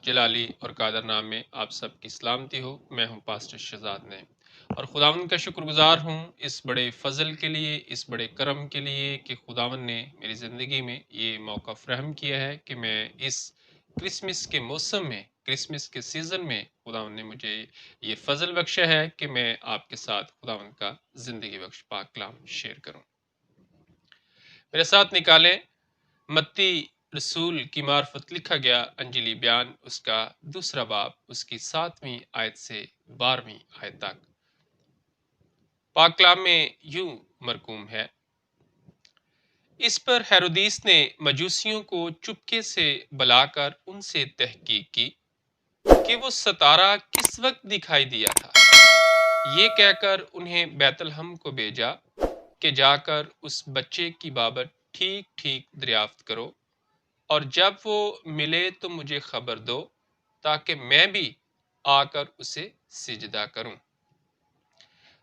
جلالی اور قادر نام میں آپ سب کی سلامتی ہو۔ میں ہوں پاسٹر شہزاد نے اور خداوند کا شکر گزار ہوں اس بڑے فضل کے لیے، اس بڑے کرم کے لیے کہ خداوند نے میری زندگی میں یہ موقع فراہم کیا ہے کہ میں اس کرسمس کے موسم میں، کرسمس کے سیزن میں خداوند نے مجھے یہ فضل بخشا ہے کہ میں آپ کے ساتھ خداوند کا زندگی بخش پاک کلام شیئر کروں۔ میرے ساتھ نکالیں متی رسول کی معرفت لکھا گیا انجیلی بیان، اس کا 2 باب، اس کی 7ویں آیت سے 12ویں آیت تک۔ پاک کلام میں یوں مرقوم ہے: اس پر ہیرودیس نے مجوسیوں کو چپکے سے بلا کر ان سے تحقیق کی کہ وہ ستارہ کس وقت دکھائی دیا تھا۔ یہ کہہ کر انہیں بیت لحم کو بھیجا کہ جا کر اس بچے کی بابت ٹھیک ٹھیک دریافت کرو، اور جب وہ ملے تو مجھے خبر دو تاکہ میں بھی آ کر اسے سجدہ کروں۔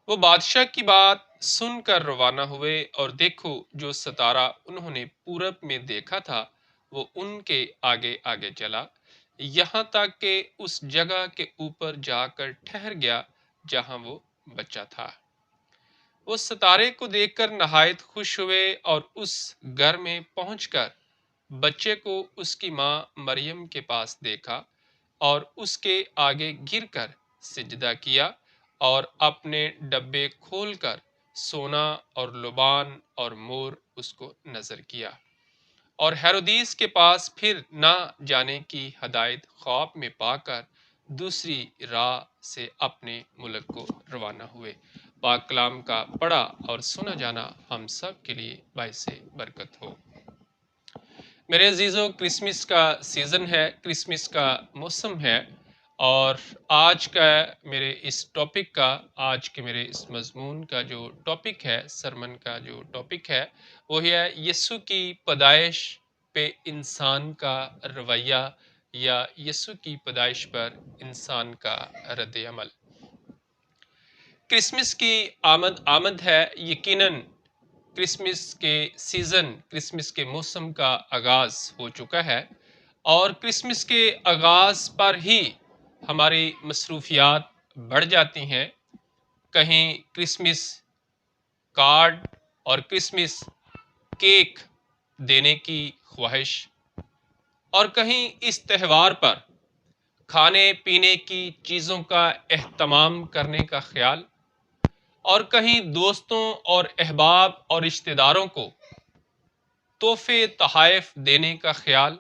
وہ بادشاہ کی بات سن کر روانہ ہوئے، اور دیکھو جو ستارہ انہوں نے پورب میں دیکھا تھا وہ ان کے آگے آگے چلا، یہاں تک کہ اس جگہ کے اوپر جا کر ٹھہر گیا جہاں وہ بچہ تھا۔ وہ ستارے کو دیکھ کر نہایت خوش ہوئے، اور اس گھر میں پہنچ کر بچے کو اس کی ماں مریم کے پاس دیکھا، اور اس کے آگے گر کر سجدہ کیا، اور اپنے ڈبے کھول کر سونا اور لبان اور مور اس کو نظر کیا، اور ہیرودیس کے پاس پھر نہ جانے کی ہدایت خواب میں پا کر دوسری راہ سے اپنے ملک کو روانہ ہوئے۔ پاک کلام کا پڑھا اور سنا جانا ہم سب کے لیے باعث برکت ہو۔ میرے عزیزوں، کرسمس کا سیزن ہے، کرسمس کا موسم ہے، اور آج کا میرے اس مضمون کا جو ٹاپک ہے، سرمن کا جو ٹاپک ہے، وہ ہے یسوع کی پیدائش پہ انسان کا رویہ، یا یسوع کی پیدائش پر انسان کا رد عمل۔ کرسمس کی آمد ہے، یقیناً کرسمس کے سیزن، کرسمس کے موسم کا آغاز ہو چکا ہے، اور کرسمس کے آغاز پر ہی ہماری مصروفیات بڑھ جاتی ہیں۔ کہیں کرسمس کارڈ اور کرسمس کیک دینے کی خواہش، اور کہیں اس تہوار پر کھانے پینے کی چیزوں کا اہتمام کرنے کا خیال، اور کہیں دوستوں اور احباب اور رشتہ داروں کو تحفے تحائف دینے کا خیال۔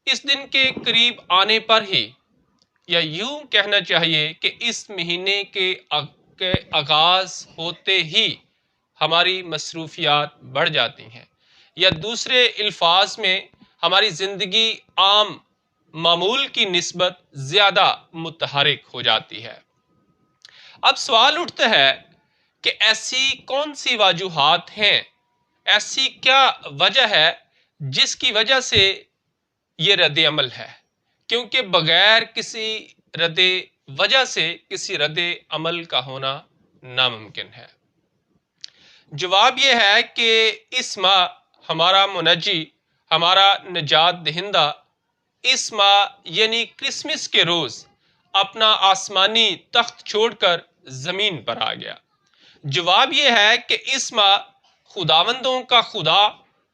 اس دن کے قریب آنے پر ہی، یا یوں کہنا چاہیے کہ اس مہینے کے آغاز ہوتے ہی ہماری مصروفیات بڑھ جاتی ہیں، یا دوسرے الفاظ میں ہماری زندگی عام معمول کی نسبت زیادہ متحرک ہو جاتی ہے۔ اب سوال اٹھتا ہے کہ ایسی کون سی وجوہات ہیں، ایسی کیا وجہ ہے جس کی وجہ سے یہ رد عمل ہے، کیونکہ بغیر کسی وجہ سے کسی رد عمل کا ہونا ناممکن ہے۔ جواب یہ ہے کہ اس ماہ ہمارا منجی، ہمارا نجات دہندہ، اس ماہ یعنی کرسمس کے روز اپنا آسمانی تخت چھوڑ کر زمین پر آ گیا۔ جواب یہ ہے کہ اس ماہ خداوندوں کا خدا،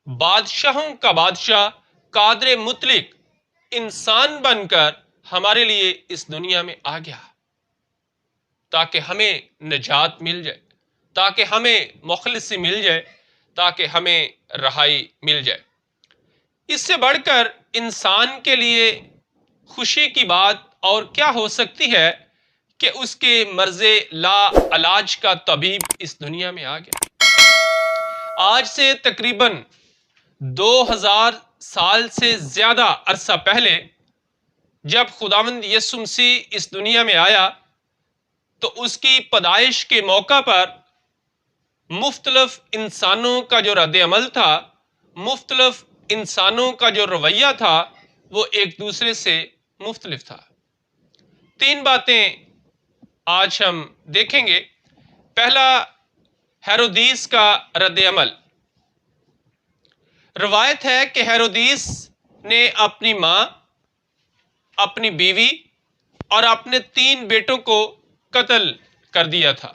بادشاہوں کا بادشاہ، قادر مطلق انسان بن کر ہمارے لیے اس دنیا میں آ گیا، تاکہ ہمیں نجات مل جائے، تاکہ ہمیں مخلصی مل جائے، تاکہ ہمیں رہائی مل جائے۔ اس سے بڑھ کر انسان کے لیے خوشی کی بات اور کیا ہو سکتی ہے کہ اس کے مرض لا علاج کا طبیب اس دنیا میں آ گیا۔ آج سے تقریباً 2000 سال سے زیادہ عرصہ پہلے جب خداوند یسوع مسیح اس دنیا میں آیا تو اس کی پیدائش کے موقع پر مختلف انسانوں کا جو رد عمل تھا، مختلف انسانوں کا جو رویہ تھا، وہ ایک دوسرے سے مختلف تھا۔ 3 باتیں آج ہم دیکھیں گے۔ پہلا، ہیرودیس کا رد عمل۔ روایت ہے کہ ہیرودیس نے اپنی ماں اپنی بیوی اور اپنے 3 بیٹوں کو قتل کر دیا تھا۔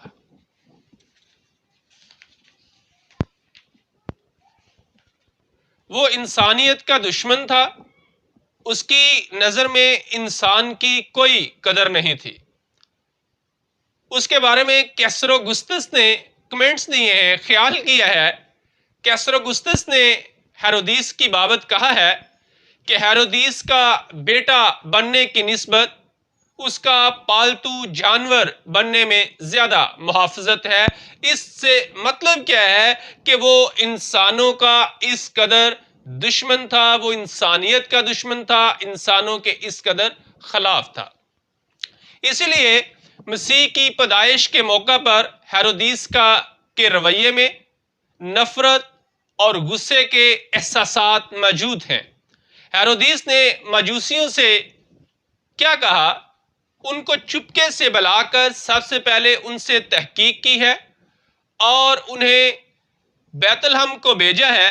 وہ انسانیت کا دشمن تھا، اس کی نظر میں انسان کی کوئی قدر نہیں تھی۔ اس کے بارے میں کیسروگسطس نے کمنٹس دیے ہیں، خیال کیا ہے۔ کیسروگسطس نے ہیرودیس کی بابت کہا ہے کہ ہیرودیس کا بیٹا بننے کی نسبت اس کا پالتو جانور بننے میں زیادہ محافظت ہے۔ اس سے مطلب کیا ہے کہ وہ انسانوں کا اس قدر دشمن تھا، وہ انسانیت کا دشمن تھا، انسانوں کے اس قدر خلاف تھا۔ اسی لیے مسیح کی پیدائش کے موقع پر ہیرودیس کے رویے میں نفرت اور غصے کے احساسات موجود ہیں۔ ہیرودیس نے مجوسیوں سے کیا کہا؟ ان کو چپکے سے بلا کر سب سے پہلے ان سے تحقیق کی ہے اور انہیں بیت لحم کو بھیجا ہے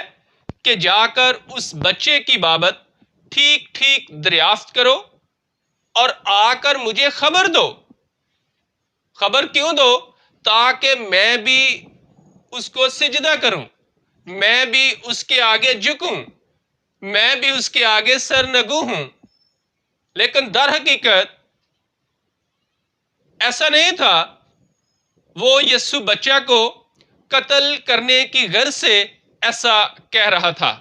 کہ جا کر اس بچے کی بابت ٹھیک ٹھیک دریافت کرو اور آ کر مجھے خبر دو۔ خبر کیوں دو؟ تاکہ میں بھی اس کو سجدہ کروں، میں بھی اس کے آگے جھکوں، میں بھی اس کے آگے سرنگوں ہوں۔ لیکن در حقیقت ایسا نہیں تھا۔ وہ یسوع بچہ کو قتل کرنے کی غرض سے ایسا کہہ رہا تھا۔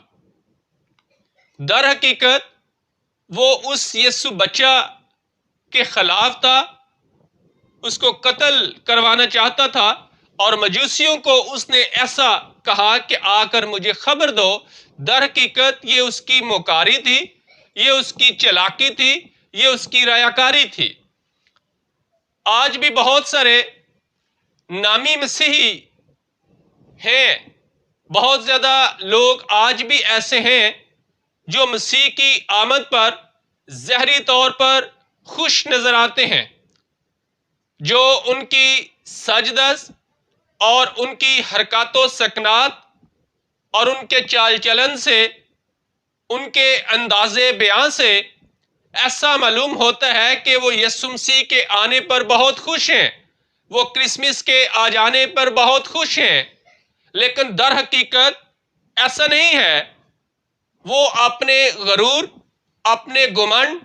در حقیقت وہ اس یسوع بچہ کے خلاف تھا، اس کو قتل کروانا چاہتا تھا، اور مجوسیوں کو اس نے ایسا کہا کہ آ کر مجھے خبر دو۔ در حقیقت یہ اس کی موکاری تھی، یہ اس کی چلاکی تھی، یہ اس کی ریاکاری تھی۔ آج بھی بہت سارے نامی مسیحی ہیں، بہت زیادہ لوگ آج بھی ایسے ہیں جو مسیح کی آمد پر ظاہری طور پر خوش نظر آتے ہیں، جو ان کی سجدس اور ان کی حرکات و سکنات اور ان کے چال چلن سے، ان کے انداز بیان سے ایسا معلوم ہوتا ہے کہ وہ یسوع مسیح کے آنے پر بہت خوش ہیں، وہ کرسمس کے آ جانے پر بہت خوش ہیں۔ لیکن در حقیقت ایسا نہیں ہے۔ وہ اپنے غرور، اپنے گمنڈ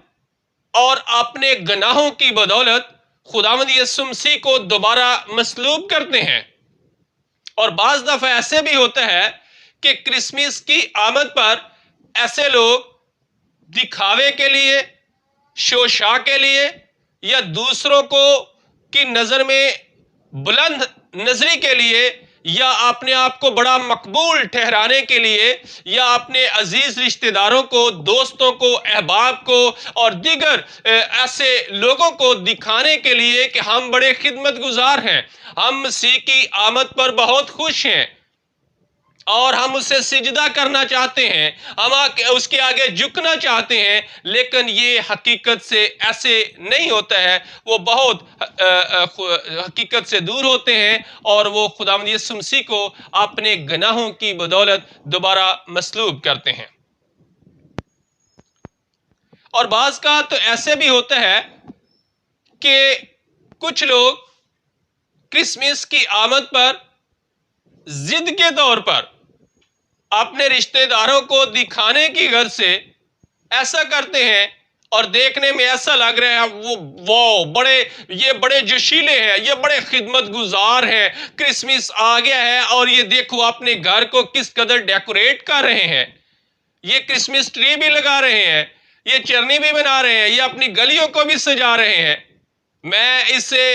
اور اپنے گناہوں کی بدولت خداوند یسوع مسیح کو دوبارہ مصلوب کرتے ہیں۔ اور بعض دفعہ ایسے بھی ہوتا ہے کہ کرسمس کی آمد پر ایسے لوگ دکھاوے کے لیے، شوشا کے لیے، یا دوسروں کو کی نظر میں بلند نظری کے لیے، یا اپنے آپ کو بڑا مقبول ٹھہرانے کے لیے، یا اپنے عزیز رشتہ داروں کو، دوستوں کو، احباب کو اور دیگر ایسے لوگوں کو دکھانے کے لیے کہ ہم بڑے خدمت گزار ہیں، ہم مسیح کی آمد پر بہت خوش ہیں اور ہم اسے سجدہ کرنا چاہتے ہیں، ہم اس کے آگے جھکنا چاہتے ہیں۔ لیکن یہ حقیقت سے ایسے نہیں ہوتا ہے، وہ بہت حقیقت سے دور ہوتے ہیں اور وہ خداوند یسوع مسیح کو اپنے گناہوں کی بدولت دوبارہ مصلوب کرتے ہیں۔ اور بعض کا تو ایسے بھی ہوتا ہے کہ کچھ لوگ کرسمس کی آمد پر ضد کے طور پر اپنے رشتہ داروں کو دکھانے کی غرض سے ایسا کرتے ہیں، اور دیکھنے میں ایسا لگ رہا ہے یہ بڑے جوشیلے ہیں، یہ بڑے خدمت گزار ہیں، کرسمس آ گیا ہے اور یہ دیکھو اپنے گھر کو کس قدر ڈیکوریٹ کر رہے ہیں، یہ کرسمس ٹری بھی لگا رہے ہیں، یہ چرنی بھی بنا رہے ہیں، یہ اپنی گلیوں کو بھی سجا رہے ہیں۔ میں اس سے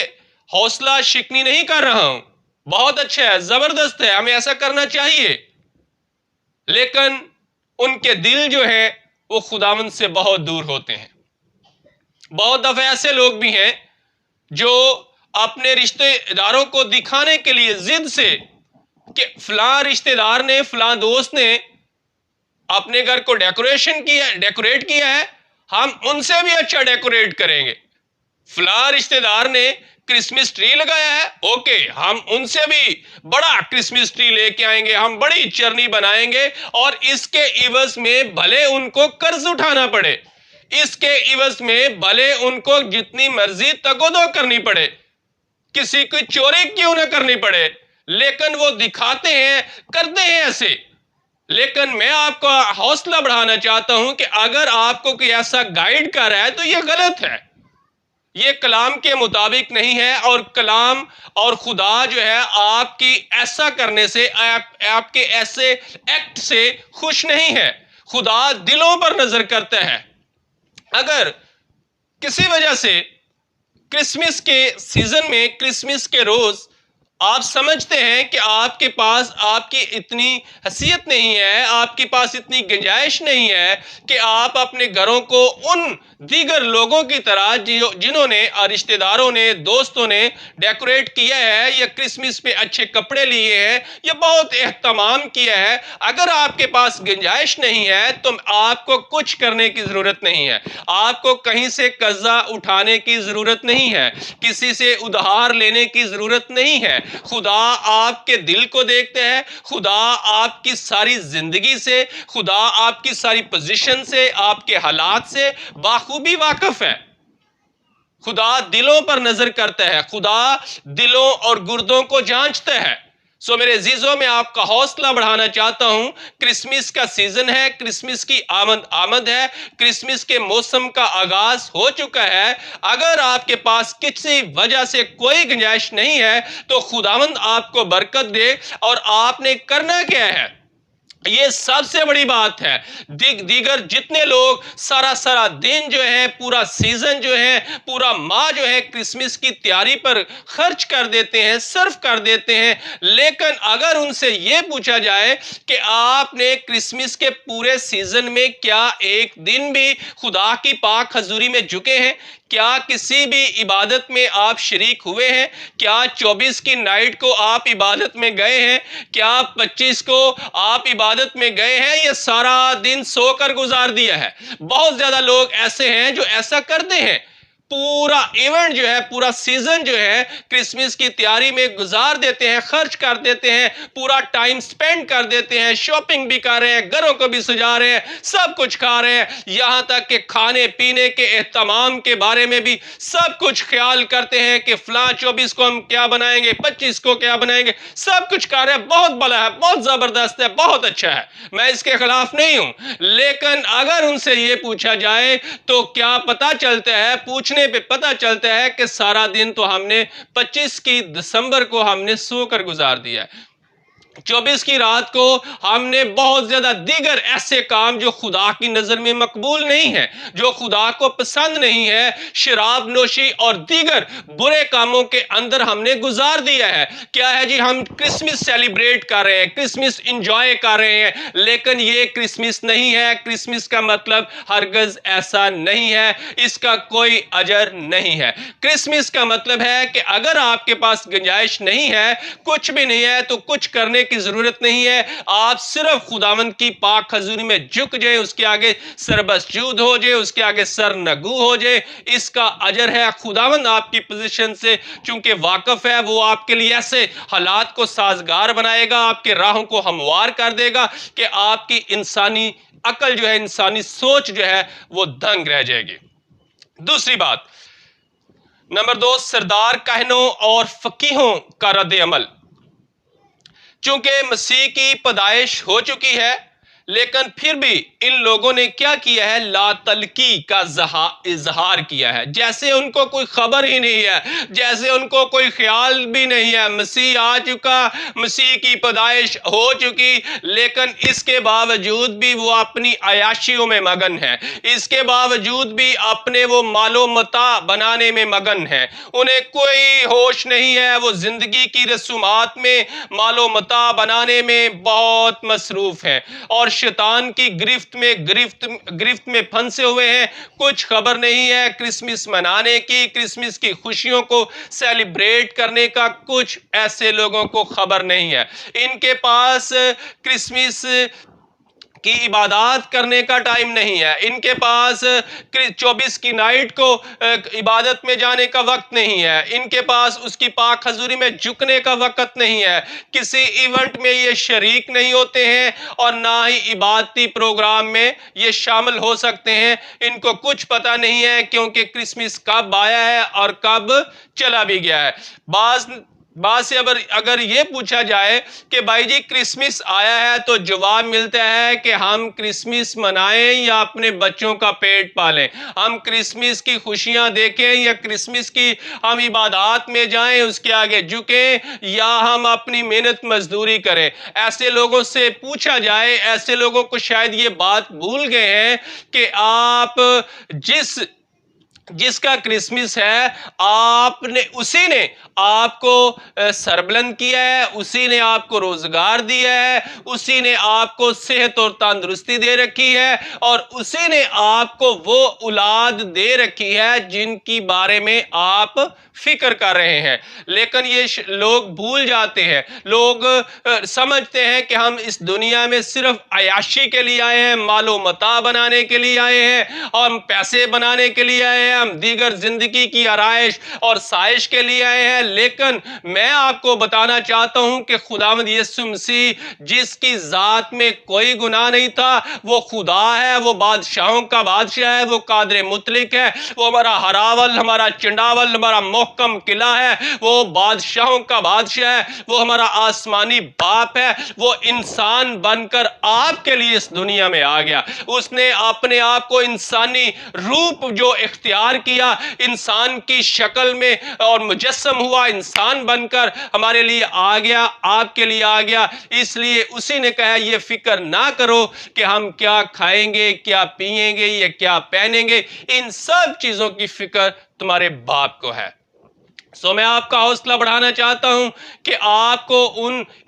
حوصلہ شکنی نہیں کر رہا ہوں، بہت اچھا ہے، زبردست ہے، ہمیں ایسا کرنا چاہیے۔ لیکن ان کے دل جو ہیں وہ خداوند سے بہت دور ہوتے ہیں۔ بہت دفعہ ایسے لوگ بھی ہیں جو اپنے رشتہ داروں کو دکھانے کے لیے ضد سے کہ فلاں رشتہ دار نے، فلاں دوست نے اپنے گھر کو ڈیکوریٹ کیا ہے، ہم ان سے بھی اچھا ڈیکوریٹ کریں گے۔ فلاں رشتہ دار نے کرسمس ٹری لگایا ہے، اوکے، ہم ان سے بھی بڑا کرسمس ٹری لے کے آئیں گے، ہم بڑی چرنی بنائیں گے، اور اس کے عوض میں بھلے ان کو قرض اٹھانا پڑے، اس کے عوض میں بھلے ان کو جتنی مرضی تگودو کرنی پڑے، کسی کی چوری کیوں نہ کرنی پڑے، لیکن وہ دکھاتے ہیں، کرتے ہیں ایسے۔ لیکن میں آپ کو حوصلہ بڑھانا چاہتا ہوں کہ اگر آپ کو کوئی ایسا گائیڈ کر رہا ہے تو یہ غلط ہے، یہ کلام کے مطابق نہیں ہے، اور کلام اور خدا جو ہے آپ کی ایسا کرنے سے، آپ کے ایسے ایکٹ سے خوش نہیں ہے۔ خدا دلوں پر نظر کرتا ہے۔ اگر کسی وجہ سے کرسمس کے سیزن میں، کرسمس کے روز آپ سمجھتے ہیں کہ آپ کے پاس آپ کی اتنی حیثیت نہیں ہے، آپ کے پاس اتنی گنجائش نہیں ہے کہ آپ اپنے گھروں کو ان دیگر لوگوں کی طرح جنہوں نے، رشتہ داروں نے، دوستوں نے ڈیکوریٹ کیا ہے یا کرسمس پہ اچھے کپڑے لیے ہیں یا بہت اہتمام کیا ہے، اگر آپ کے پاس گنجائش نہیں ہے تو آپ کو کچھ کرنے کی ضرورت نہیں ہے۔ آپ کو کہیں سے قرضہ اٹھانے کی ضرورت نہیں ہے، کسی سے ادھار لینے کی ضرورت نہیں ہے۔ خدا آپ کے دل کو دیکھتا ہے، خدا آپ کی ساری زندگی سے، خدا آپ کی ساری پوزیشن سے، آپ کے حالات سے بخوبی واقف ہے۔ خدا دلوں پر نظر کرتا ہے، خدا دلوں اور گردوں کو جانچتا ہے۔ سو میرے عزیزوں، میں آپ کا حوصلہ بڑھانا چاہتا ہوں، کرسمس کا سیزن ہے، کرسمس کی آمد ہے، کرسمس کے موسم کا آغاز ہو چکا ہے۔ اگر آپ کے پاس کسی وجہ سے کوئی گنجائش نہیں ہے تو خداوند آپ کو برکت دے، اور آپ نے کرنا کیا ہے؟ یہ سب سے بڑی بات ہے۔ دیگر جتنے لوگ سارا دن جو ہے، پورا سیزن جو ہے، پورا ماہ جو ہے کرسمس کی تیاری پر خرچ کر دیتے ہیں، صرف کر دیتے ہیں، لیکن اگر ان سے یہ پوچھا جائے کہ آپ نے کرسمس کے پورے سیزن میں کیا ایک دن بھی خدا کی پاک حضوری میں جھکے ہیں؟ کیا کسی بھی عبادت میں آپ شریک ہوئے ہیں؟ کیا 24 کی نائٹ کو آپ عبادت میں گئے ہیں؟ کیا 25 کو آپ عبادت میں گئے ہیں، یا سارا دن سو کر گزار دیا ہے؟ بہت زیادہ لوگ ایسے ہیں جو ایسا کرتے ہیں، پورا ایونٹ جو ہے، پورا سیزن جو ہے کرسمس کی تیاری میں گزار دیتے ہیں، خرچ کر دیتے ہیں، پورا ٹائم سپینڈ کر دیتے ہیں، شاپنگ بھی کر رہے ہیں، گھروں کو بھی سجا رہے ہیں، سب کچھ کھا رہے ہیں، یہاں تک کہ کھانے پینے کے اہتمام کے بارے میں بھی سب کچھ خیال کرتے ہیں کہ فلاں 24 کو ہم کیا بنائیں گے، 25 کو کیا بنائیں گے، سب کچھ کر رہے ہیں۔ بہت بڑا ہے، بہت زبردست ہے، بہت اچھا ہے، میں اس کے خلاف نہیں ہوں، لیکن اگر ان سے یہ پوچھا جائے تو کیا پتا چلتا ہے؟ پوچھنے پہ پتا چلتا ہے کہ سارا دن تو ہم نے 25 کی دسمبر کو ہم نے سو کر گزار دیا ہے، 24 کی رات کو ہم نے بہت زیادہ دیگر ایسے کام جو خدا کی نظر میں مقبول نہیں ہے، جو خدا کو پسند نہیں ہے، شراب نوشی اور دیگر برے کاموں کے اندر ہم نے گزار دیا ہے۔ کیا ہے جی؟ ہم کرسمس سیلیبریٹ کر رہے ہیں، کرسمس انجوائے کر رہے ہیں، لیکن یہ کرسمس نہیں ہے۔ کرسمس کا مطلب ہرگز ایسا نہیں ہے، اس کا کوئی اجر نہیں ہے۔ کرسمس کا مطلب ہے کہ اگر آپ کے پاس گنجائش نہیں ہے، کچھ بھی نہیں ہے، تو کچھ کرنے کی ضرورت نہیں ہے، آپ صرف خداوند کی پاک حضوری میں جھک جائیں، اس کے آگے سربسجود ہو جائے، اس کے آگے سر نگو ہو جائے، اس کا اجر ہے۔ خداوند آپ کی پوزیشن سے چونکہ واقف ہے، وہ آپ کے لیے ایسے حالات کو سازگار بنائے گا، آپ کے راہوں کو ہموار کر دے گا کہ آپ کی انسانی عقل جو ہے، انسانی سوچ جو ہے، وہ دنگ رہ جائے گی۔ دوسری بات، نمبر 2، سردار کاہنوں اور فقیہوں کا رد عمل۔ چونکہ مسیح کی پیدائش ہو چکی ہے، لیکن پھر بھی ان لوگوں نے کیا کیا ہے؟ لا تلقی کا اظہار کیا ہے، جیسے ان کو کوئی خبر ہی نہیں ہے، جیسے ان کو کوئی خیال بھی نہیں ہے۔ مسیح آ چکا، مسیح کی پیدائش ہو چکی، لیکن اس کے باوجود بھی وہ اپنی عیاشیوں میں مگن ہے، اس کے باوجود بھی اپنے وہ مال و متاع بنانے میں مگن ہے، انہیں کوئی ہوش نہیں ہے، وہ زندگی کی رسومات میں، مال و متاع بنانے میں بہت مصروف ہیں، اور شیطان کی گرفت میں پھنسے ہوئے ہیں۔ کچھ خبر نہیں ہے کرسمس منانے کی، کرسمس کی خوشیوں کو سیلیبریٹ کرنے کا، کچھ ایسے لوگوں کو خبر نہیں ہے۔ ان کے پاس کرسمس کی عبادات کرنے کا ٹائم نہیں ہے، ان کے پاس 24 کی نائٹ کو عبادت میں جانے کا وقت نہیں ہے، ان کے پاس اس کی پاک حضوری میں جھکنے کا وقت نہیں ہے، کسی ایونٹ میں یہ شریک نہیں ہوتے ہیں اور نہ ہی عبادتی پروگرام میں یہ شامل ہو سکتے ہیں۔ ان کو کچھ پتہ نہیں ہے کیونکہ کرسمس کب آیا ہے اور کب چلا بھی گیا ہے۔ بعض سے اگر یہ پوچھا جائے کہ بھائی جی کرسمس آیا ہے تو جواب ملتا ہے کہ ہم کرسمس منائیں یا اپنے بچوں کا پیٹ پالیں، ہم کرسمس کی خوشیاں دیکھیں یا کرسمس کی ہم عبادات میں جائیں، اس کے آگے جھکیں یا ہم اپنی محنت مزدوری کریں۔ ایسے لوگوں سے پوچھا جائے، ایسے لوگوں کو شاید یہ بات بھول گئے ہیں کہ آپ جس کا کرسمس ہے اسی نے آپ کو سربلند کیا ہے، اسی نے آپ کو روزگار دیا ہے، اسی نے آپ کو صحت اور تندرستی دے رکھی ہے اور اسی نے آپ کو وہ اولاد دے رکھی ہے جن کی بارے میں آپ فکر کر رہے ہیں۔ لیکن یہ لوگ بھول جاتے ہیں، لوگ سمجھتے ہیں کہ ہم اس دنیا میں صرف عیاشی کے لیے آئے ہیں، مال و متاع بنانے کے لیے آئے ہیں اور ہم پیسے بنانے کے لیے آئے ہیں، ہم دیگر زندگی کی آرائش اور سائش کے لیے آئے ہیں۔ لیکن میں آپ کو بتانا چاہتا ہوں کہ خداوند یسوع مسیح جس کی ذات میں کوئی گناہ نہیں تھا، وہ خدا ہے، وہ بادشاہوں کا بادشاہ ہے، وہ قادر مطلق ہے، وہ ہمارا ہراول، ہمارا چنڈاول، ہمارا محکم قلعہ ہے، وہ بادشاہوں کا بادشاہ ہے، وہ ہمارا آسمانی باپ ہے۔ وہ انسان بن کر آپ کے لیے اس دنیا میں آ گیا، اس نے اپنے آپ کو انسانی روپ جو اختیار کیا، انسان کی شکل میں اور مجسم ہوا، انسان بن کر ہمارے لیے آ گیا، آپ کے لیے آ گیا۔ اس لیے اسی نے کہا یہ فکر نہ کرو کہ ہم کیا کھائیں گے، کیا پیئیں گے یا کیا پہنیں گے، ان سب چیزوں کی فکر تمہارے باپ کو ہے۔ میں آپ کا حوصلہ بڑھانا چاہتا ہوں کہ آپ کو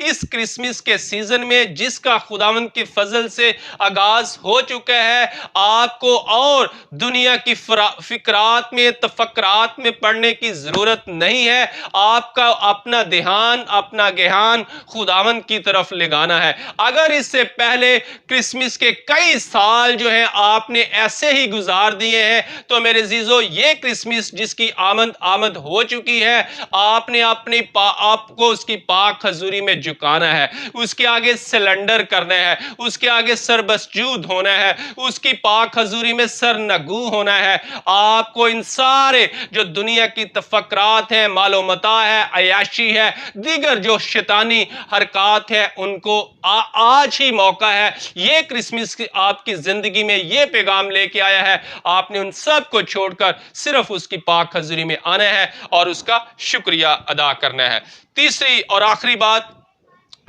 اس کرسمس کے سیزن میں جس کا خداوند کی فضل سے آغاز ہو چکا ہے، آپ کو اور دنیا کی فکرات میں، تفکرات میں پڑھنے کی ضرورت نہیں ہے۔ آپ کا اپنا دھیان، اپنا گہان خداوند کی طرف لگانا ہے۔ اگر اس سے پہلے کرسمس کے کئی سال جو ہیں آپ نے ایسے ہی گزار دیے ہیں تو میرے عزیزو، یہ کرسمس جس کی آمد ہو چکی ہے، آپ نے آپ کو اس کی پاک حضوری میں جھکانا ہے، اس کے آگے سلنڈر کرنا ہے، اس کے آگے سربسجود ہونا ہے، اس کی پاک حضوری میں سرنگو ہونا ہے۔ آپ کو ان سارے جو دنیا کی تفکرات ہیں، مال و متاع ہے، عیاشی ہے، دیگر جو شیطانی حرکات ہیں، ان کو آج ہی موقع ہے۔ یہ کرسمس آپ کی زندگی میں یہ پیغام لے کے آیا ہے، آپ نے ان سب کو چھوڑ کر صرف اس کی پاک حضوری میں آنا ہے اور اس کا شکریہ ادا کرنا ہے۔ تیسری اور آخری بات،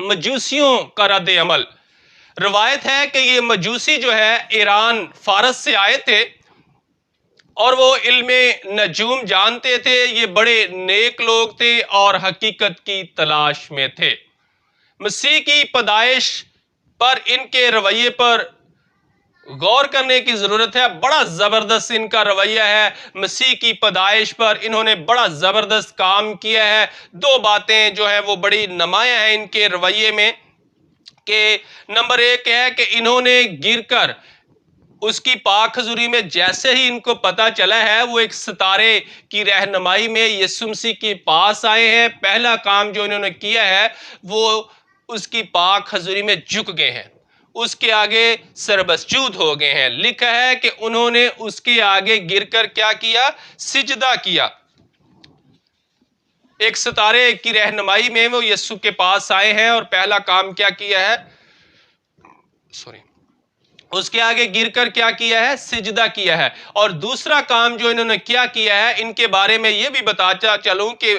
مجوسیوں کا رد عمل۔ روایت ہے کہ یہ مجوسی جو ہے ایران فارس سے آئے تھے اور وہ علم نجوم جانتے تھے، یہ بڑے نیک لوگ تھے اور حقیقت کی تلاش میں تھے۔ مسیح کی پیدائش پر ان کے رویے پر غور کرنے کی ضرورت ہے۔ بڑا زبردست ان کا رویہ ہے، مسیح کی پیدائش پر انہوں نے بڑا زبردست کام کیا ہے۔ دو باتیں جو ہیں وہ بڑی نمایاں ہیں ان کے رویے میں کہ نمبر ایک ہے کہ انہوں نے گر کر اس کی پاک حضوری میں جیسے ہی ان کو پتا چلا ہے، وہ ایک ستارے کی رہنمائی میں یسوع مسیح کے پاس آئے ہیں۔ پہلا کام جو انہوں نے کیا ہے وہ اس کی پاک حضوری میں جھک گئے ہیں، اس کے آگے سربسجود ہو گئے ہیں۔ لکھا ہے کہ انہوں نے اس کے آگے گر کر کیا کیا؟ سجدہ کیا۔ ایک ستارے کی رہنمائی میں وہ یسوع کے پاس آئے ہیں اور پہلا کام کیا کیا ہے؟ اس کے آگے گر کر کیا کیا ہے؟ سجدہ کیا ہے۔ اور دوسرا کام جو انہوں نے کیا کیا ہے، ان کے بارے میں یہ بھی بتاتا چلوں کہ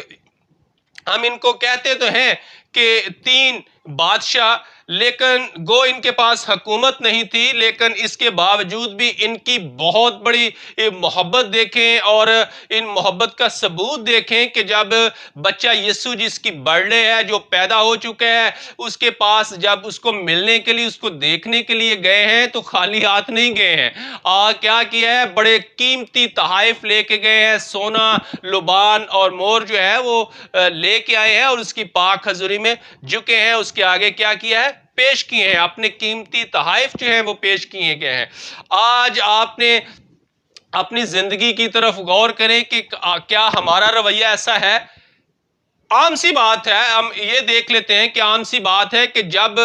ہم ان کو کہتے تو ہیں کہ 3 بادشاہ، لیکن گو ان کے پاس حکومت نہیں تھی، لیکن اس کے باوجود بھی ان کی بہت بڑی محبت دیکھیں اور ان محبت کا ثبوت دیکھیں کہ جب بچہ یسوع جس کی برڈے ہے، جو پیدا ہو چکا ہے، اس کے پاس جب اس کو ملنے کے لیے، اس کو دیکھنے کے لیے گئے ہیں تو خالی ہاتھ نہیں گئے ہیں۔ کیا کیا ہے؟ بڑے قیمتی تحائف لے کے گئے ہیں، سونا، لبان اور مور جو ہے وہ لے کے آئے ہیں اور اس کی پاک حضوری میں جھکے ہیں۔ اس کے آگے کیا کیا ہے؟ پیش کیے ہیں، اپنے قیمتی تحائف جو ہیں وہ پیش کیے گئے ہیں۔ آج آپ نے اپنی زندگی کی طرف غور کریں کہ کیا ہمارا رویہ ایسا ہے؟ عام سی بات ہے، ہم یہ دیکھ لیتے ہیں کہ عام سی بات ہے کہ جب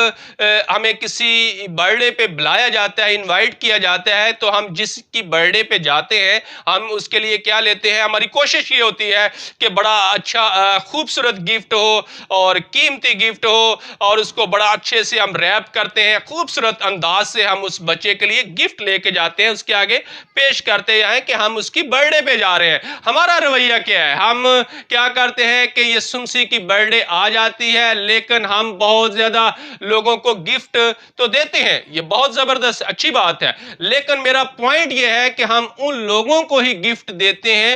ہمیں کسی برتھ ڈے پہ بلایا جاتا ہے، انوائٹ کیا جاتا ہے، تو ہم جس کی برتھ ڈے پہ جاتے ہیں ہم اس کے لیے کیا لیتے ہیں؟ ہماری کوشش یہ ہوتی ہے کہ بڑا اچھا خوبصورت گفٹ ہو اور قیمتی گفٹ ہو، اور اس کو بڑا اچھے سے ہم ریپ کرتے ہیں، خوبصورت انداز سے ہم اس بچے کے لیے گفٹ لے کے جاتے ہیں، اس کے آگے پیش کرتے ہیں کہ ہم اس کی برتھ ڈے پہ جا رہے ہیں۔ ہمارا رویہ کیا ہے؟ ہم کیا کرتے ہیں کہ یہ سمسی کی برتھ ڈے آ جاتی ہے، لیکن ہم بہت زیادہ لوگوں کو گفٹ تو دیتے ہیں، یہ بہت زبردست اچھی بات ہے، لیکن میرا پوائنٹ یہ ہے کہ ہم ان لوگوں کو ہی گفٹ دیتے ہیں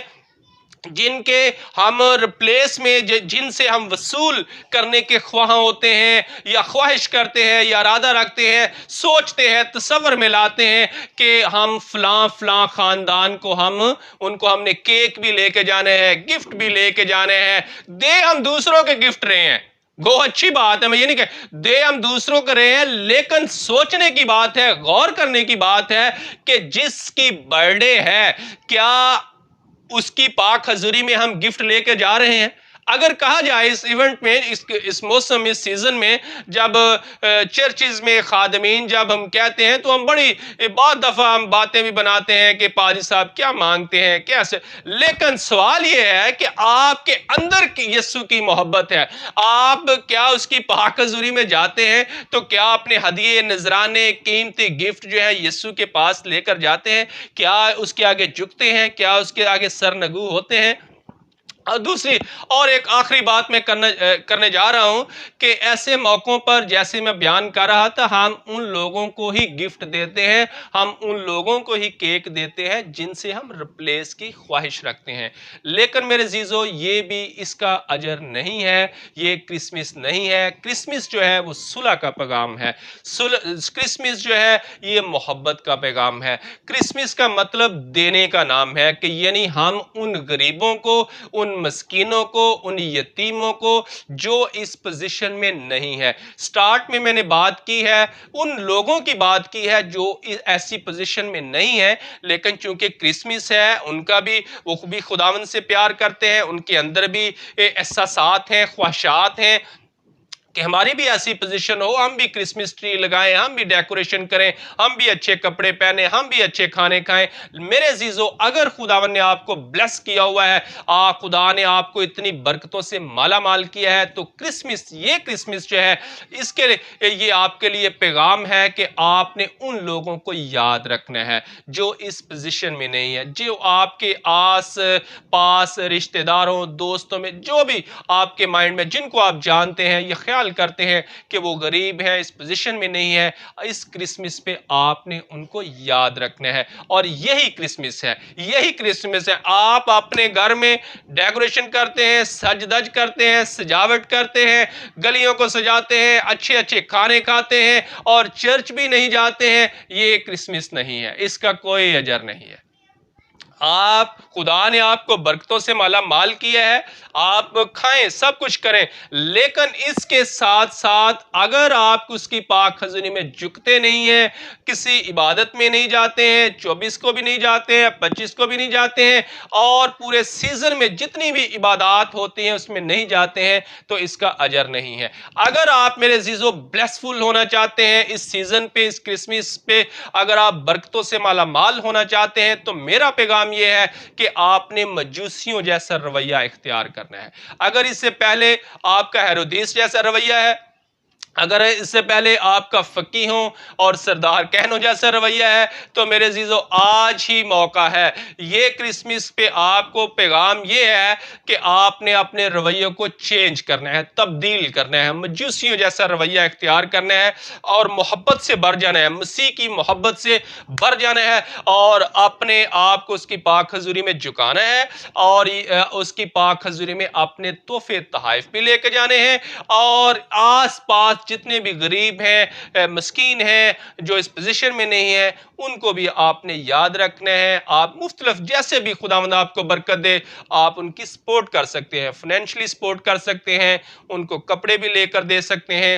جن کے ہم ریپلیس میں جن سے ہم وصول کرنے کے خواہاں ہوتے ہیں، یا خواہش کرتے ہیں، یا ارادہ رکھتے ہیں، سوچتے ہیں، تصور میں لاتے ہیں کہ ہم فلاں خاندان کو ان کو ہم نے کیک بھی لے کے جانے ہیں، گفٹ بھی لے کے جانے ہیں۔ دے ہم دوسروں کے گفٹ رہے ہیں، گو اچھی بات ہے، میں یہ نہیں کہ دے ہم دوسروں کو رہے ہیں، لیکن سوچنے کی بات ہے، غور کرنے کی بات ہے کہ جس کی برتھ ڈے ہے کیا اس کی پاک حضوری میں ہم گفٹ لے کے جا رہے ہیں؟ اگر کہا جائے اس ایونٹ میں، اس موسم، اس سیزن میں، جب چرچز میں خادمین جب ہم کہتے ہیں تو ہم بہت دفعہ ہم باتیں بھی بناتے ہیں کہ پادری صاحب کیا مانگتے ہیں کیسے، لیکن سوال یہ ہے کہ آپ کے اندر کی یسوع کی محبت ہے، آپ کیا اس کی پاک حضوری میں جاتے ہیں تو کیا اپنے ہدیے، نذرانے، قیمتی گفٹ جو ہے یسوع کے پاس لے کر جاتے ہیں؟ کیا اس کے آگے جھکتے ہیں؟ کیا اس کے آگے سرنگو ہوتے ہیں؟ دوسری اور ایک آخری بات میں کرنے جا رہا ہوں کہ ایسے موقعوں پر جیسے میں بیان کر رہا تھا، ہم ان لوگوں کو ہی گفٹ دیتے ہیں، ہم ان لوگوں کو ہی کیک دیتے ہیں جن سے ہم ریپلیس کی خواہش رکھتے ہیں۔ لیکن میرے عزیزو، یہ بھی اس کا اجر نہیں ہے، یہ کرسمس نہیں ہے۔ کرسمس جو ہے وہ صلح کا پیغام ہے، کرسمس جو ہے یہ محبت کا پیغام ہے۔ کرسمس کا مطلب دینے کا نام ہے، کہ یعنی ہم ان غریبوں کو، ان مسکینوں کو، ان یتیموں کو جو اس پوزیشن میں نہیں ہے، سٹارٹ میں نے بات کی ہے، ان لوگوں کی بات کی ہے جو ایسی پوزیشن میں نہیں ہے، لیکن چونکہ کرسمس ہے، ان کا بھی وہ بھی خداوند سے پیار کرتے ہیں، ان کے اندر بھی احساسات ہیں، خواہشات ہیں کہ ہماری بھی ایسی پوزیشن ہو، ہم بھی کرسمس ٹری لگائیں، ہم بھی ڈیکوریشن کریں، ہم بھی اچھے کپڑے پہنیں، ہم بھی اچھے کھانے کھائیں۔ میرے عزیزو، اگر خداوند نے آپ کو بلیس کیا ہوا ہے، خدا نے آپ کو اتنی برکتوں سے مالا مال کیا ہے، تو یہ کرسمس جو ہے، اس کے یہ آپ کے لیے پیغام ہے کہ آپ نے ان لوگوں کو یاد رکھنا ہے جو اس پوزیشن میں نہیں ہے، جو آپ کے آس پاس رشتہ داروں، دوستوں میں، جو بھی آپ کے مائنڈ میں جن کو آپ جانتے ہیں، یہ خیال کرتے ہیں کہ وہ غریب ہیں، اس پوزیشن میں نہیں ہے، اس کرسمس پہ آپ نے ان کو یاد رکھنا ہے۔ اور یہی کرسمس ہے، یہی کرسمس ہے۔ آپ اپنے گھر میں ڈیکوریشن کرتے ہیں، سج دج کرتے ہیں، سجاوٹ کرتے ہیں، گلیوں کو سجاتے ہیں، اچھے اچھے کھانے کھاتے ہیں، اور چرچ بھی نہیں جاتے ہیں، یہ کرسمس نہیں ہے، اس کا کوئی اجر نہیں ہے۔ خدا نے آپ کو برکتوں سے مالا مال کیا ہے، آپ کھائیں، سب کچھ کریں، لیکن اس کے ساتھ ساتھ اگر آپ اس کی پاک حضوری میں جھکتے نہیں ہیں، کسی عبادت میں نہیں جاتے ہیں، 24 کو بھی نہیں جاتے ہیں، 25 کو بھی نہیں جاتے ہیں، اور پورے سیزن میں جتنی بھی عبادات ہوتی ہیں اس میں نہیں جاتے ہیں، تو اس کا اجر نہیں ہے۔ اگر آپ میرے عزیزو بلیسفل ہونا چاہتے ہیں اس سیزن پہ، اس کرسمس پہ، اگر آپ برکتوں سے مالا مال ہونا چاہتے ہیں، تو میرا پیغام یہ ہے کہ آپ نے مجوسیوں جیسا رویہ اختیار کرنا ہے۔ اگر اس سے پہلے آپ کا ہیرودیس جیسا رویہ ہے، اگر اس سے پہلے آپ کا فقیہوں اور سردار کہنوں جیسا رویہ ہے، تو میرے عزیزو آج ہی موقع ہے۔ یہ کرسمس پہ آپ کو پیغام یہ ہے کہ آپ نے اپنے رویوں کو چینج کرنا ہے، تبدیل کرنا ہے، مجوسیوں جیسا رویہ اختیار کرنا ہے، اور محبت سے بھر جانا ہے، مسیح کی محبت سے بھر جانا ہے، اور اپنے آپ کو اس کی پاک حضوری میں جھکانا ہے، اور اس کی پاک حضوری میں اپنے تحفے تحائف بھی لے کے جانے ہیں، اور آس پاس جتنے بھی غریب ہیں، مسکین ہیں، جو اس پوزیشن میں نہیں ہیں، ان کو بھی آپ نے یاد رکھنا ہے۔ آپ مختلف جیسے بھی خداوند آپ کو برکت دے، آپ ان کی سپورٹ کر سکتے ہیں، فنینشلی سپورٹ کر سکتے ہیں، ان کو کپڑے بھی لے کر دے سکتے ہیں،